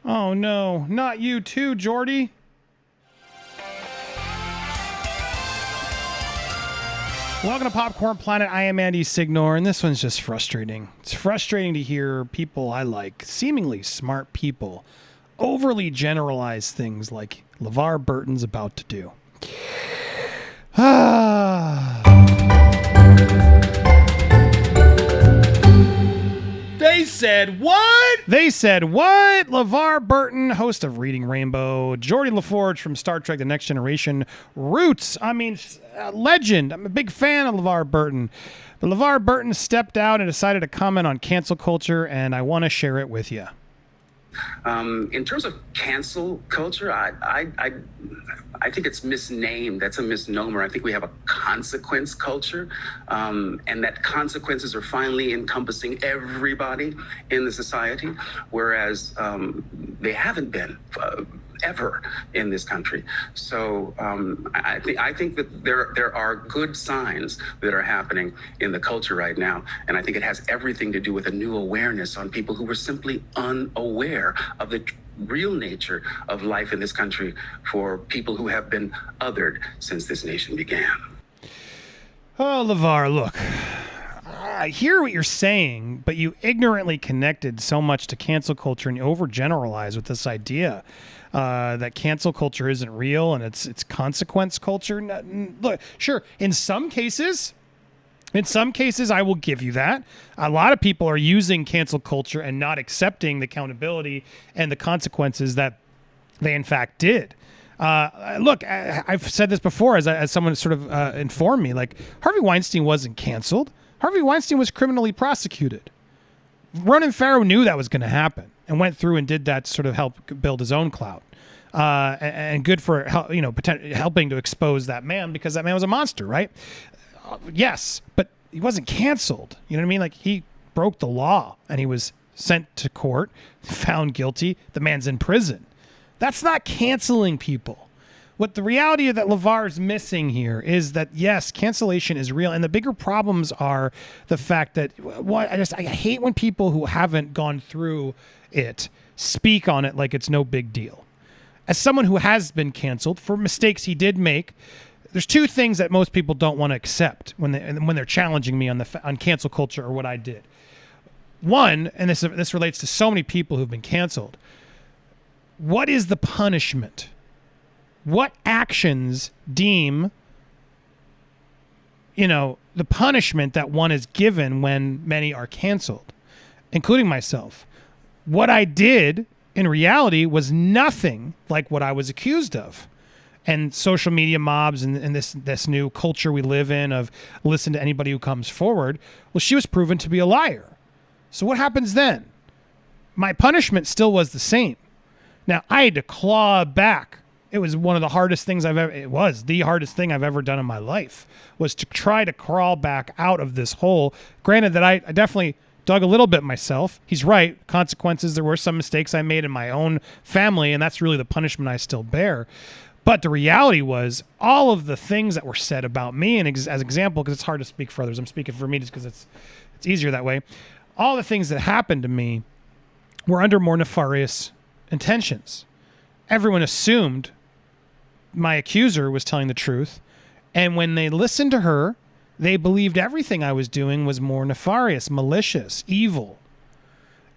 Oh no, not you too, Jordy. Welcome to Popcorn Planet. I am Andy Signore, and this one's just frustrating. It's frustrating to hear people I like, seemingly smart people, overly generalize things like LeVar Burton's about to do. They said what? They said what? LeVar Burton, host of Reading Rainbow, Geordie LaForge from Star Trek The Next Generation, Roots, legend. I'm a big fan of LeVar Burton. But LeVar Burton stepped out and decided to comment on cancel culture, and I want to share it with you. In terms of cancel culture, I think it's misnamed. That's a misnomer. I think we have a consequence culture, and that consequences are finally encompassing everybody in the society, whereas they haven't been ever in this country. So I think that there are good signs that are happening in the culture right now, and I think it has everything to do with a new awareness on people who were simply unaware of the real nature of life in this country for people who have been othered since this nation began. Oh, LeVar, look. I hear what you're saying, but you ignorantly connected so much to cancel culture and you overgeneralize with this idea that cancel culture isn't real and it's consequence culture. Look, sure, in some cases, I will give you that. A lot of people are using cancel culture and not accepting the accountability and the consequences that they in fact did. Look, I've said this before as someone sort of informed me, like Harvey Weinstein wasn't canceled. Harvey Weinstein was criminally prosecuted. Ronan Farrow knew that was going to happen and went through and did that to sort of help build his own clout. And good for helping to expose that man, because that man was a monster, right? Yes, but he wasn't canceled. You know what I mean? Like, he broke the law and he was sent to court, found guilty. The man's in prison. That's not canceling people. What the reality that LeVar is missing here is that, yes, cancellation is real. And the bigger problems are the fact that I hate when people who haven't gone through it speak on it like it's no big deal. As someone who has been canceled for mistakes he did make, there's two things that most people don't want to accept when they're challenging me on cancel culture or what I did. One, and this relates to so many people who've been canceled. What is the punishment? What actions deem, the punishment that one is given when many are canceled, including myself? What I did in reality was nothing like what I was accused of. And social media mobs and this new culture we live in of listen to anybody who comes forward. Well, she was proven to be a liar. So what happens then? My punishment still was the same. Now, I had to claw back. It was one of the hardest things it was the hardest thing I've ever done in my life, was to try to crawl back out of this hole. Granted that I definitely dug a little bit myself. He's right. Consequences. There were some mistakes I made in my own family, and that's really the punishment I still bear. But the reality was all of the things that were said about me, and as example, because it's hard to speak for others, I'm speaking for me just because it's easier that way. All the things that happened to me were under more nefarious intentions. Everyone assumed my accuser was telling the truth, and when they listened to her, they believed everything I was doing was more nefarious, malicious, evil.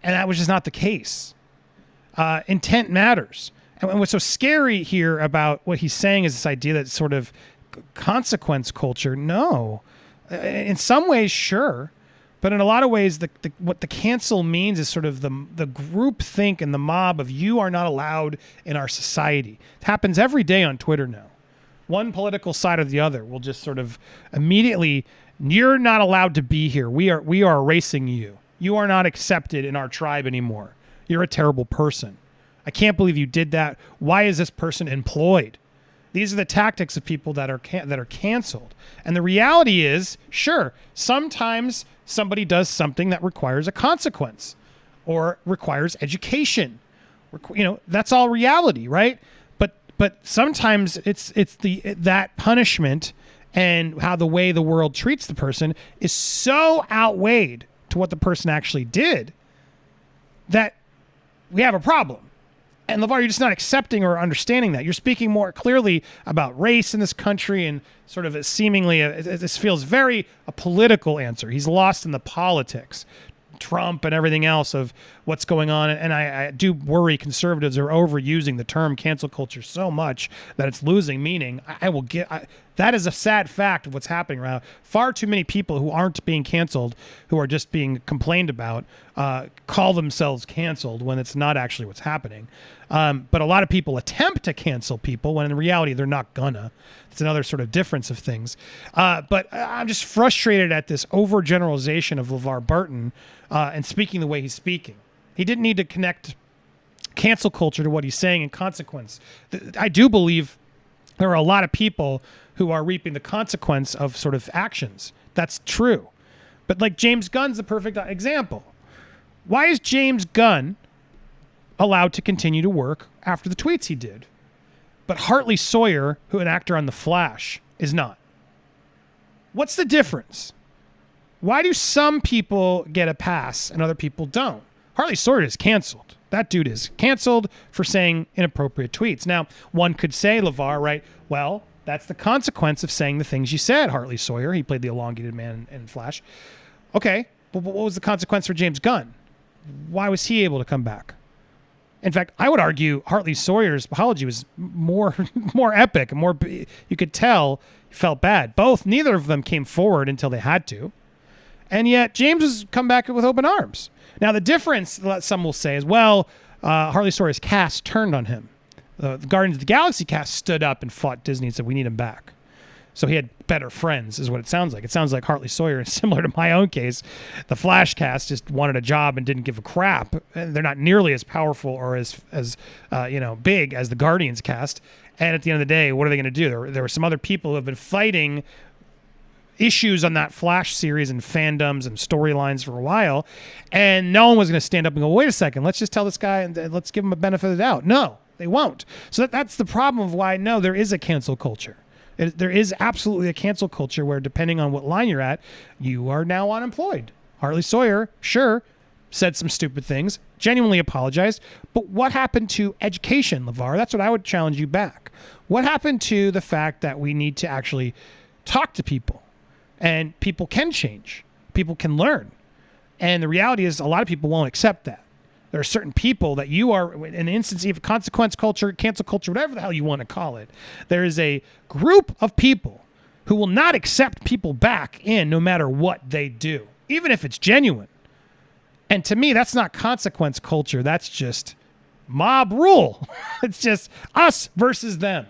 And that was just not the case. Intent matters. And what's so scary here about what he's saying is this idea that sort of consequence culture. No. In some ways, sure. But in a lot of ways, what the cancel means is sort of the group think and the mob of you are not allowed in our society. It happens every day on Twitter now. One political side or the other will just sort of immediately, you're not allowed to be here. We are erasing you. You are not accepted in our tribe anymore. You're a terrible person. I can't believe you did that. Why is this person employed? These are the tactics of people that are canceled. And the reality is, sure, sometimes somebody does something that requires a consequence or requires education. That's all reality, right? But sometimes it's that punishment and how the way the world treats the person is so outweighed to what the person actually did that we have a problem. And LeVar, you're just not accepting or understanding that. You're speaking more clearly about race in this country and sort of this feels very a political answer. He's lost in the politics, Trump and everything else of what's going on. And I do worry conservatives are overusing the term cancel culture so much that it's losing meaning. That is a sad fact of what's happening right now. Far too many people who aren't being canceled, who are just being complained about, call themselves canceled when it's not actually what's happening. But a lot of people attempt to cancel people when in reality they're not gonna. It's another sort of difference of things. But I'm just frustrated at this overgeneralization of LeVar Burton and speaking the way he's speaking. He didn't need to connect cancel culture to what he's saying in consequence. I do believe there are a lot of people who are reaping the consequence of sort of actions. That's true. But like James Gunn's the perfect example. Why is James Gunn allowed to continue to work after the tweets he did? But Hartley Sawyer, who an actor on The Flash, is not. What's the difference? Why do some people get a pass and other people don't? Hartley Sawyer is canceled. That dude is canceled for saying inappropriate tweets. Now, one could say, LeVar, right, well, that's the consequence of saying the things you said, Hartley Sawyer. He played the elongated man in Flash. Okay, but what was the consequence for James Gunn? Why was he able to come back? In fact, I would argue Hartley Sawyer's apology was more epic, more. You could tell he felt bad. Neither of them came forward until they had to, and yet James has come back with open arms. Now the difference, some will say, is Hartley Sawyer's cast turned on him. The Guardians of the Galaxy cast stood up and fought Disney and said, "We need him back." So he had better friends, is what it sounds like. It sounds like Hartley Sawyer is similar to my own case. The Flash cast just wanted a job and didn't give a crap. And they're not nearly as powerful or as big as the Guardians cast. And at the end of the day, what are they going to do? There were some other people who have been fighting issues on that Flash series and fandoms and storylines for a while, and no one was going to stand up and go, "Wait a second, let's just tell this guy and let's give him a benefit of the doubt." No, they won't. So that's the problem of why there is a cancel culture. There is absolutely a cancel culture where, depending on what line you're at, you are now unemployed. Hartley Sawyer, sure, said some stupid things, genuinely apologized, but what happened to education, LeVar? That's what I would challenge you back. What happened to the fact that we need to actually talk to people, and people can change, people can learn, and the reality is a lot of people won't accept that. There are certain people that you are, in the instance of consequence culture, cancel culture, whatever the hell you want to call it, there is a group of people who will not accept people back in no matter what they do, even if it's genuine. And to me, that's not consequence culture. That's just mob rule. It's just us versus them.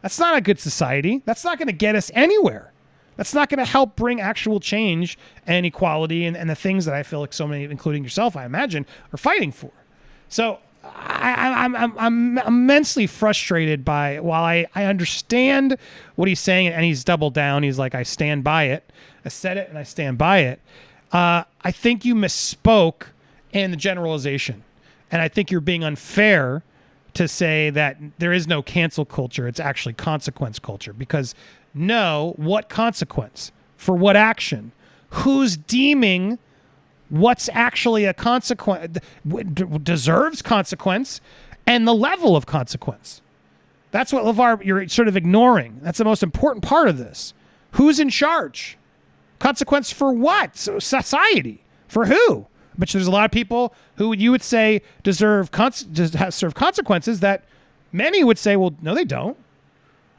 That's not a good society. That's not going to get us anywhere. That's not going to help bring actual change and equality and the things that I feel like so many, including yourself, I imagine, are fighting for. So I'm immensely frustrated by, while I understand what he's saying and he's doubled down, he's like, I stand by it. I said it and I stand by it. I think you misspoke in the generalization. And I think you're being unfair to say that there is no cancel culture. It's actually consequence culture, because no, what consequence? For what action? Who's deeming what's actually a consequence, deserves consequence, and the level of consequence? That's what, LeVar, you're sort of ignoring. That's the most important part of this. Who's in charge? Consequence for what? So society. For who? But there's a lot of people who you would say deserve consequences that many would say, well, no, they don't.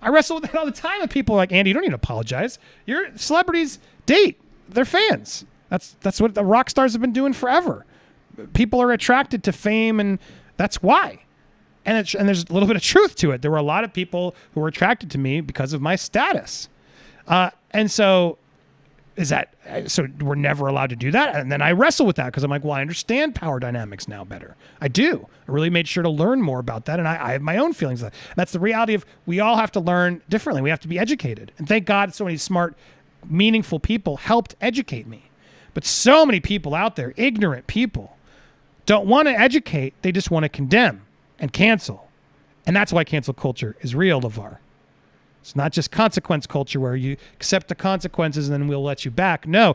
I wrestle with that all the time with people like, Andy, you don't need to apologize. Your celebrities date their fans. That's what the rock stars have been doing forever. People are attracted to fame, and that's why. And there's a little bit of truth to it. There were a lot of people who were attracted to me because of my status. And so so we're never allowed to do that? And then I wrestle with that because I'm like, well, I understand power dynamics now better. I do. I really made sure to learn more about that, and I have my own feelings of that. And that's the reality of, we all have to learn differently. We have to be educated. And thank God so many smart, meaningful people helped educate me. But so many people out there, ignorant people, don't want to educate. They just want to condemn and cancel. And that's why cancel culture is real, LeVar. It's not just consequence culture where you accept the consequences and then we'll let you back. No.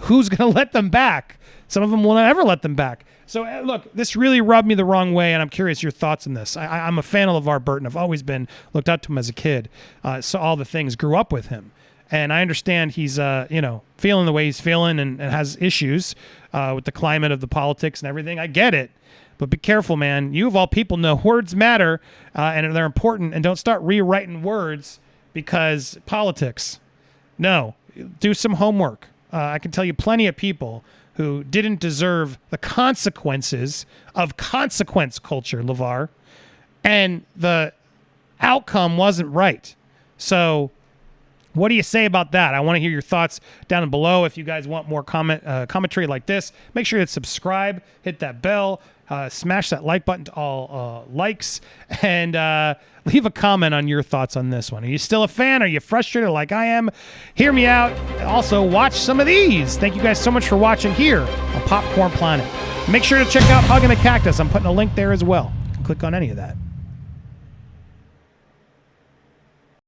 Who's going to let them back? Some of them will never let them back. So, look, this really rubbed me the wrong way, and I'm curious your thoughts on this. I'm a fan of LeVar Burton. I've always been, looked up to him as a kid. Saw all the things, grew up with him. And I understand he's, feeling the way he's feeling and has issues with the climate of the politics and everything. I get it. But be careful, man. You, of all people, know words matter and they're important. And don't start rewriting words because politics. No. Do some homework. I can tell you plenty of people who didn't deserve the consequences of consequence culture, LeVar. And the outcome wasn't right. So what do you say about that? I want to hear your thoughts down below. If you guys want more commentary like this, make sure to subscribe, hit that bell, smash that like button to all likes, and leave a comment on your thoughts on this one. Are you still a fan? Are you frustrated like I am? Hear me out. Also, watch some of these. Thank you guys so much for watching here on Popcorn Planet. Make sure to check out Hugging the Cactus. I'm putting a link there as well. You can click on any of that.